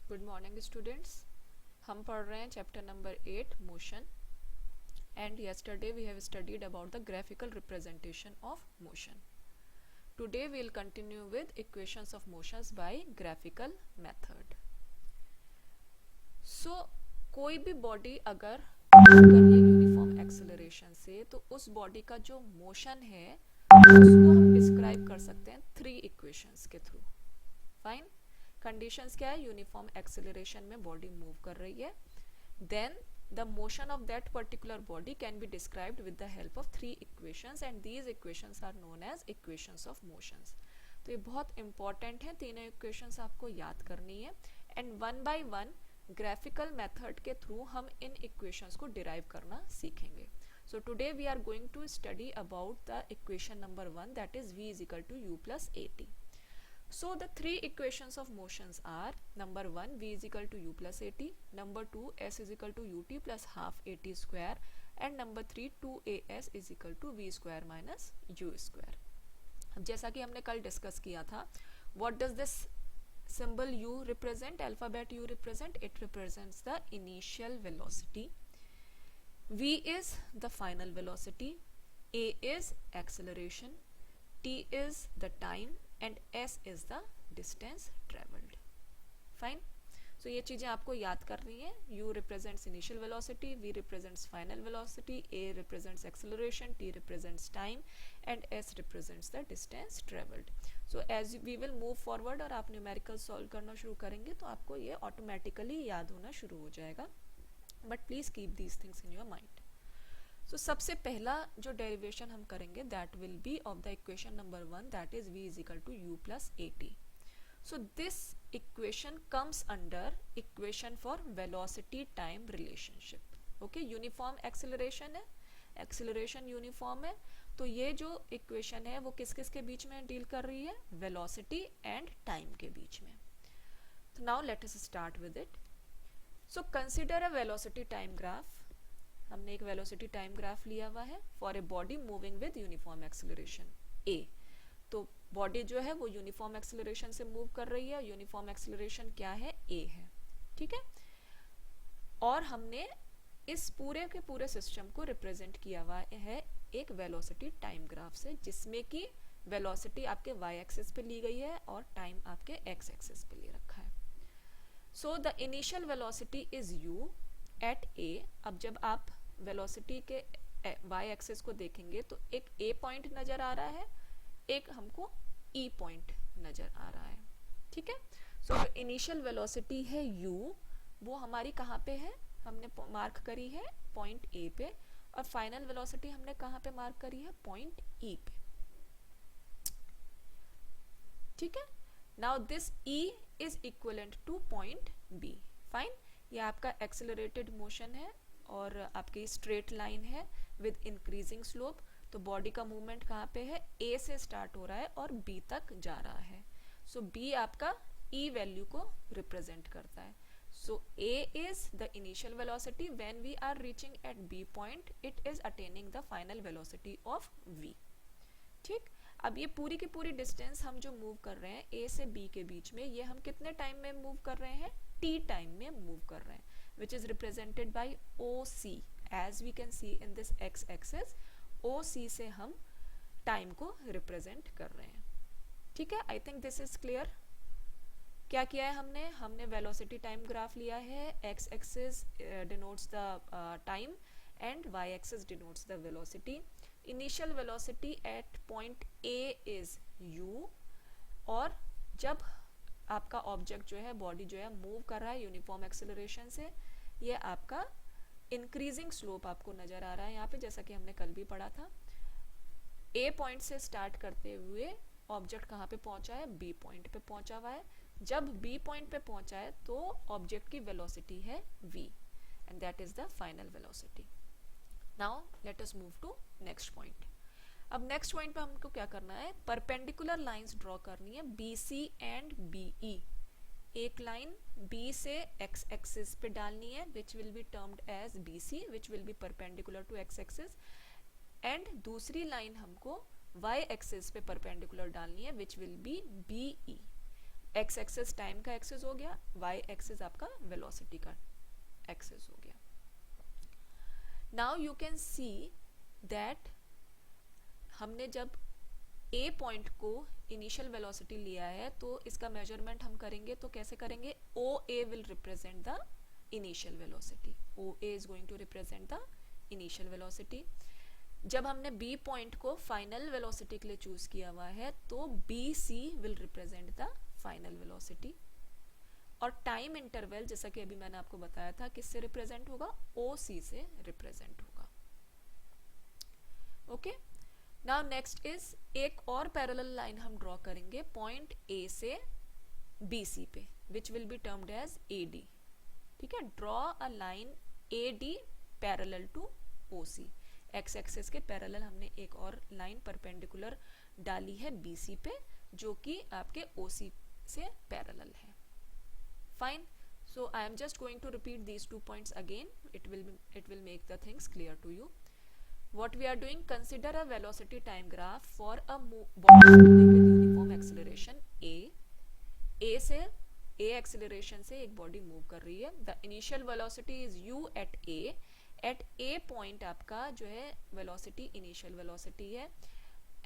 Good morning students. हम पढ़ रहे हैं chapter number 8 motion and yesterday we have studied about the graphical representation of motion. Today we will continue with equations of motions by graphical method. So कोई भी body अगर move कर रही है यूनिफॉर्म एक्सेलरेशन से तो उस बॉडी का जो मोशन है उसको हम डिस्क्राइब कर सकते हैं थ्री इक्वेशंस के थ्रू। फाइन। कंडीशंस क्या है? यूनिफॉर्म एक्सेलरेशन में बॉडी मूव कर रही है, then the motion of that particular body can be described with the help of three equations and these equations are known as equations of motions. तो ये बहुत important है, तीनों इक्वेशंस आपको याद करनी है and one by one graphical method के थ्रू हम इन इक्वेशंस को डिराइव करना सीखेंगे. So today we are going to study about the equation number 1, that is v is equal to u plus at. So the three equations of motions are number 1 v is equal to u plus at, number 2 s is equal to ut plus half at square and number 3 2as is equal to v square minus u square. अब जैसा कि हमने कल discuss किया था, what does this symbol u represent, alphabet u represent? It represents the initial velocity, v is the final velocity, a is acceleration, t is the time and s is the distance traveled. Fine. So ये चीजें आपको याद करनी है. u represents initial velocity, v represents final velocity, a represents acceleration, t represents time and s represents the distance traveled. So as we will move forward और आप numerical solve करना शुरू करेंगे तो आपको ये ऑटोमेटिकली याद होना शुरू हो जाएगा. But please keep these things in your mind. So सबसे पहला जो डेरिवेशन हम करेंगे that will be of the equation number 1, that is v is equal to u plus at. So this equation comes under equation for velocity time relationship. Okay, uniform acceleration है, acceleration uniform है, तो ये जो equation है वो किस किस के बीच में डील कर रही है? velocity and time के बीच में. So now let us start with it. So consider a velocity time graph. हमने एक वेलोसिटी टाइम ग्राफ लिया हुआ है for a body moving with uniform acceleration a. तो बॉडी जो है वो यूनिफॉर्म एक्सेलरेशन से मूव कर रही है. यूनिफॉर्म एक्सेलरेशन क्या है? a है. ठीक है. और हमने इस पूरे के पूरे सिस्टम को रिप्रेजेंट किया हुआ है एक वेलोसिटी टाइम ग्राफ से, जिसमें कि वेलोसिटी आपके y एक्सिस पे ली गई है और टाइम आपके x एक्सिस पे ले रखा है. So the initial velocity is u at a. अब जब आप वेलोसिटी के y एक्सिस को देखेंगे तो एक a पॉइंट नजर आ रहा है, एक हमको e पॉइंट नजर आ रहा है. ठीक है. सो जो इनिशियल वेलोसिटी है u वो हमारी कहाँ पे है? हमने मार्क करी है पॉइंट a पे, और फाइनल वेलोसिटी हमने कहाँ पे मार्क करी है? पॉइंट e पे. ठीक है. Now this e is equivalent two point b. Fine. ये आपका एक्सेलरेटेड मोशन है और आपकी स्ट्रेट लाइन है विद इंक्रीजिंग स्लोप. तो बॉडी का मूवमेंट कहाँ पे है? A से स्टार्ट हो रहा है और B तक जा रहा है. सो B आपका E वैल्यू को रिप्रेजेंट करता है. So A is the initial velocity. When we are reaching at B point it is attaining the final velocity of V. ठीक. अब ये पूरी की पूरी डिस्टेंस हम जो मूव कर रहे हैं A से B के बीच में, ये हम कितने टाइम में मूव कर रहे हैं? t टाइम में मूव कर रहे हैं, which is represented by OC. as we can see in this x axis, OC से हम टाइम को रिप्रेजेंट कर रहे हैं. ठीक है. I think this is clear. क्या किया है हमने? हमने वेलोसिटी टाइम ग्राफ लिया है. x axis denotes the time and y axis denotes the velocity. Initial velocity at point A is u, और जब आपका ऑब्जेक्ट जो है, बॉडी जो है, मूव कर रहा है यूनिफॉर्म एक्सेलरेशन से, ये आपका इंक्रीजिंग स्लोप आपको नजर आ रहा है यहाँ पे, जैसा कि हमने कल भी पढ़ा था. A पॉइंट से स्टार्ट करते हुए ऑब्जेक्ट कहाँ पे पहुंचा है? B पॉइंट पे पहुंचा हुआ है. जब B पॉइंट पे पहुंचा है तो ऑब्जेक्ट की वेलोसिटी है v and that is the final velocity. Now let us move to next point. अब नेक्स्ट पॉइंट पे हमको क्या करना है? परपेंडिकुलर लाइंस ड्रॉ करनी है BC एंड BE. एक लाइन B से x एक्सिस पे डालनी है which will be termed as BC, which will be perpendicular to x axis, and दूसरी लाइन हमको y एक्सिस पे परपेंडिकुलर डालनी है which will be BE. X axis time का एक्सिस हो गया, वाई एक्सिस आपका वेलोसिटी का एक्सिस हो गया. Now you can see that हमने जब ए पॉइंट को इनिशियल वेलोसिटी लिया है तो इसका मेजरमेंट हम करेंगे तो कैसे करेंगे, O A will represent the initial velocity, O A is going to represent the initial velocity. जब हमने बी पॉइंट को फाइनल वेलोसिटी के लिए चूज किया हुआ है तो B C will represent the final velocity. और टाइम इंटरवल जैसा कि अभी मैंने आपको बताया था किससे रिप्रेजेंट होगा, ओ सी से रिप्रेजेंट होगा. ओके, नाउ नेक्स्ट इज एक और पैरेलल लाइन हम ड्रॉ करेंगे पॉइंट ए से बी सी पे, which will be termed as A D. ठीक है, draw a line A D parallel to O C. X axis के पैरेलल हमने एक और लाइन परपेंडिकुलर डाली है बीसी पे जो कि आपके ओसी से पैरेलल है. Fine, so I am just going to repeat these 2 points again. It will make the things clear to you. What we are doing, consider a velocity time graph for a body moving with uniform acceleration a से a acceleration से एक body move कर रही है. The initial velocity is u at a. At A point आपका जो है velocity initial velocity है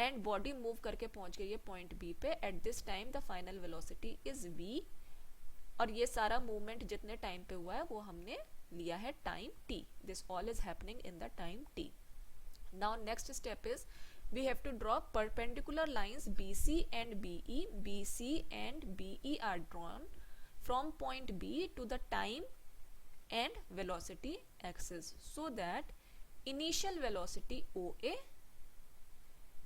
एंड बॉडी मूव करके पहुंच गई है पॉइंट बी पे. At this time the final velocity is V. और ये सारा मूवमेंट जितने टाइम पे हुआ है वो हमने लिया है time t. This all is happening in the time t. Now next step is we have to draw perpendicular lines BC and BE. BC and BE are drawn from point B to the time and velocity axis so that initial velocity OA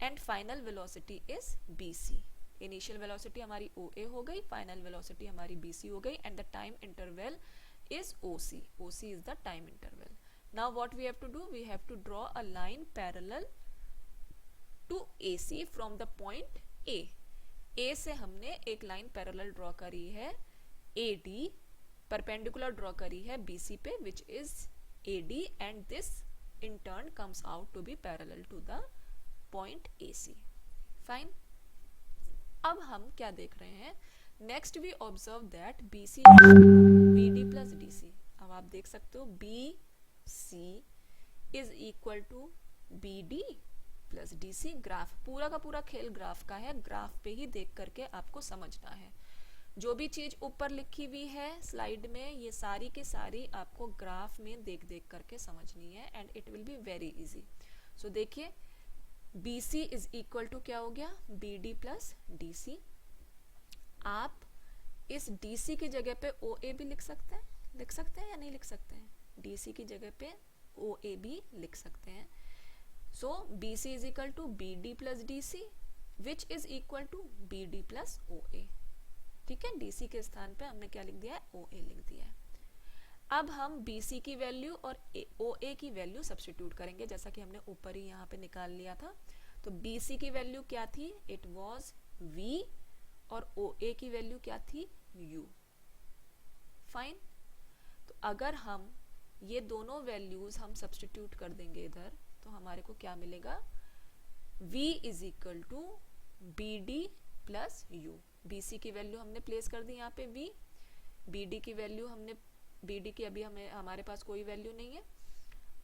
and final velocity is BC. Initial velocity हमारी OA हो गई, final velocity हमारी BC हो गई and the time interval is OC. OC is the time interval. Now what we have to do, we have to draw a line parallel to AC from the point A. A से हमने एक line parallel draw करी है AD, perpendicular draw करी है BC पे which is AD and this in turn comes out to be parallel to the point AC. Fine, अब हम क्या देख रहे हैं, next we observe that BC BD plus DC. अब आप देख सकते हो BC is equal to BD plus DC. Graph पूरा का पूरा खेल ग्राफ का है, ग्राफ पे ही देख करके आपको समझना है. जो भी चीज ऊपर लिखी हुई है स्लाइड में ये सारी की सारी आपको ग्राफ में देख देख करके समझनी है and it will be very easy. So देखिए BC इज इक्वल टू क्या हो गया, BD प्लस DC. आप इस DC की जगह पे OA भी लिख सकते हैं या नहीं लिख सकते हैं, DC की जगह पे OA भी लिख सकते हैं. So BC is equal to BD plus DC which is equal to BD plus OA. ठीक है, DC के स्थान पे हमने क्या लिख दिया है, OA लिख दिया है. अब हम BC की वैल्यू और OA की वैल्यू सब्स्टिट्यूट करेंगे जैसा कि हमने ऊपर ही यहाँ पे निकाल लिया था. तो BC की वैल्यू क्या थी, इट वाज V और OA की वैल्यू क्या थी, U. फाइन, तो अगर हम ये दोनों वैल्यूज हम सब्स्टिट्यूट कर देंगे इधर तो हमारे को क्या मिलेगा, V is equal to BD plus U. BC की वैल्यू हमने प्लेस कर दी यहाँ पे V, BD की वैल्यू हमने, BD की अभी हमारे पास कोई वैल्यू नहीं है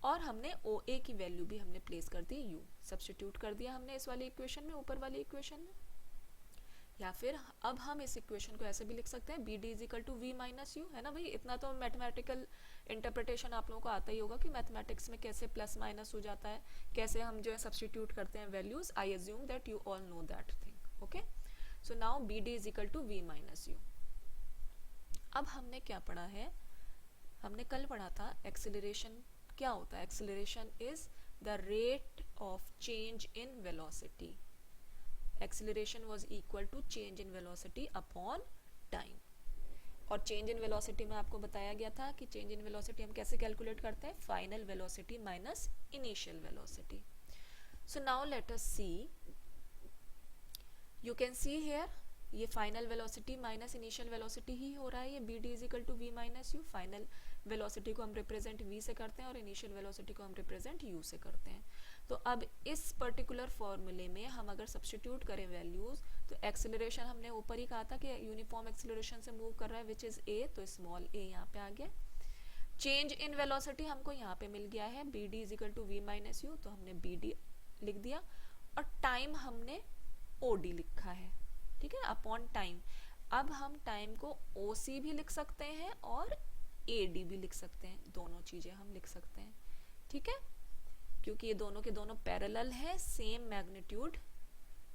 और हमने OA की वैल्यू भी हमने प्लेस कर दी U. सब्स्टिट्यूट कर दिया हमने इस वाली इक्वेशन में, ऊपर वाली इक्वेशन में. या फिर अब हम इस इक्वेशन को ऐसे भी लिख सकते हैं BD is equal to V minus U. है ना भाई, इतना तो मैथमेटिकल इंटरप्रिटेशन आप लोगों को आता ही होगा कि मैथमेटिक्स में कैसे प्लस माइनस हो जाता है, कैसे हम जो है सब्स्टिट्यूट करते हैं values. I assume that you all know that thing. Okay, so now BD is equal to V minus U. अब हमने क्या पढ़ा है, हमने कल पढ़ा था एक्सेलरेशन क्या होता है. Acceleration is the rate of change in velocity. Acceleration was equal to change in velocity upon time. और चेंज इन वेलोसिटी में आपको बताया गया था कि चेंज इन वेलोसिटी हम कैसे कैलकुलेट करते हैं, final velocity minus initial velocity. So now let us see, you can see here ये final velocity minus initial velocity ही हो रहा है. ये BD is equal to V minus U. Final velocity को हम रिप्रेजेंट V से करते हैं और इनिशियल वेलोसिटी को हम रिप्रेजेंट U से करते हैं. तो अब इस पर्टिकुलर फॉर्मूले में हम अगर सब्स्टिट्यूट करें वैल्यूज, तो एक्सेलरेशन हमने ऊपर ही कहा था कि यूनिफॉर्म एक्सेलरेशन से मूव कर रहा है विच इज ए, तो स्मॉल ए यहाँ पे आ गया। चेंज इन वेलोसिटी हमको यहाँ पे मिल गया है B D is equal to V minus U, तो हमने बी डी लिख दिया, और टाइम हमने ओ डी लिखा है, ठीक है, अपॉन टाइम। अब हम टाइम को ओ सी भी लिख सकते हैं और ए डी भी लिख सकते हैं, दोनों चीजें हम लिख सकते हैं, ठीक है, क्योंकि ये दोनों के दोनों पैरेलल है, same magnitude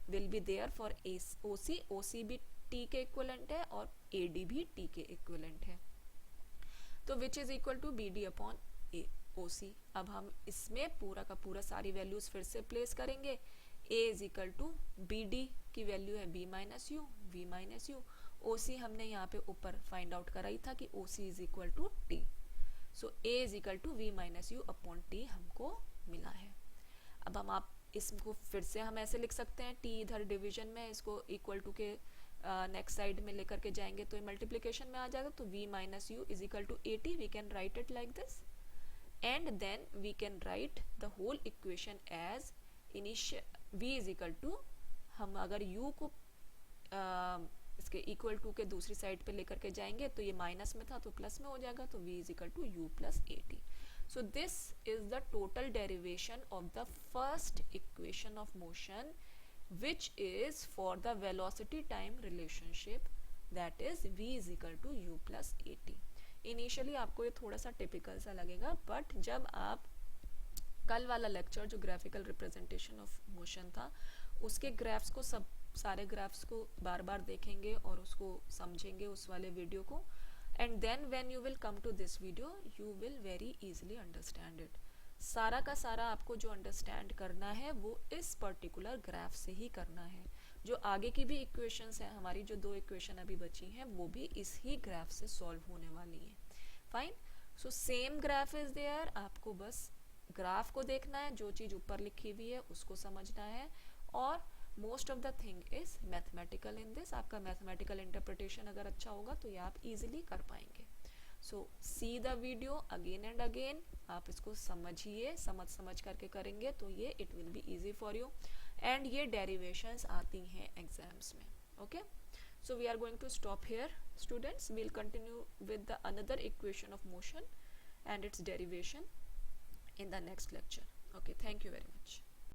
will be there for O C, O C भी टी के इक्विवेलेंट है और ए डी भी टी के इक्विवेलेंट है, तो which is equal to B D upon A O C. अब हम इसमें पूरा का पूरा सारी वैल्यूज फिर से प्लेस करेंगे। A is equal to B D की वैल्यू है B minus U, V minus U, O C हमने यहाँ पे ऊपर फाइंड आउट कराई था कि O C is equal to T, so A is equal to V minus U upon T हमको मिला है। अब हम आप इसको फिर से हम ऐसे लिख सकते हैं, टी इधर डिवीजन में, इसको इक्वल टू के नेक्स्ट साइड में लेकर के जाएंगे तो ये मल्टीप्लिकेशन में आ जाएगा, तो v minus u is equal to 80, we can write it like this, and then we can write the whole equation as initial v is equal to, हम अगर u को इसके इक्वल टू के दूसरी साइड पे लेकर के जाएंगे तो ये माइनस में था तो प्लस में हो जाएगा, तो v is equal to u plus 80। So this is the total derivation of the first equation of motion, which is for the velocity time relationship, that is v is equal to u plus 80। Initially आपको ये थोड़ा सा typical सा लगेगा, but जब आप कल वाला लेक्चर जो ग्राफिकल रिप्रेजेंटेशन ऑफ मोशन था उसके ग्राफ्स को सब सारे ग्राफ्स को बार बार देखेंगे और उसको समझेंगे उस वाले वीडियो को, and then when you will come to this video you will very easily understand it। सारा का सारा आपको जो अंडरस्टैंड करना है वो इस पर्टिकुलर ग्राफ से ही करना है, जो आगे की भी इक्वेशंस हैं हमारी, जो दो इक्वेशन अभी बची हैं वो भी इस ही ग्राफ से सॉल्व होने वाली हैं। Fine, so same graph is there, आपको बस ग्राफ को देखना है, जो चीज ऊपर लिखी हुई है उसको समझना है, और most of the thing is mathematical in this. आपका मैथमेटिकल इंटरप्रिटेशन अगर अच्छा होगा तो ये आप इजीली कर पाएंगे। So see the video again and again, आप इसको समझिए, समझ करके करेंगे तो ये it will be easy for you, and ये डेरिवेशंस आती हैं एग्जाम्स में। Okay, so we are going to stop here students, we will continue with the another equation of motion and it's derivation in the next lecture। Okay, thank you very much।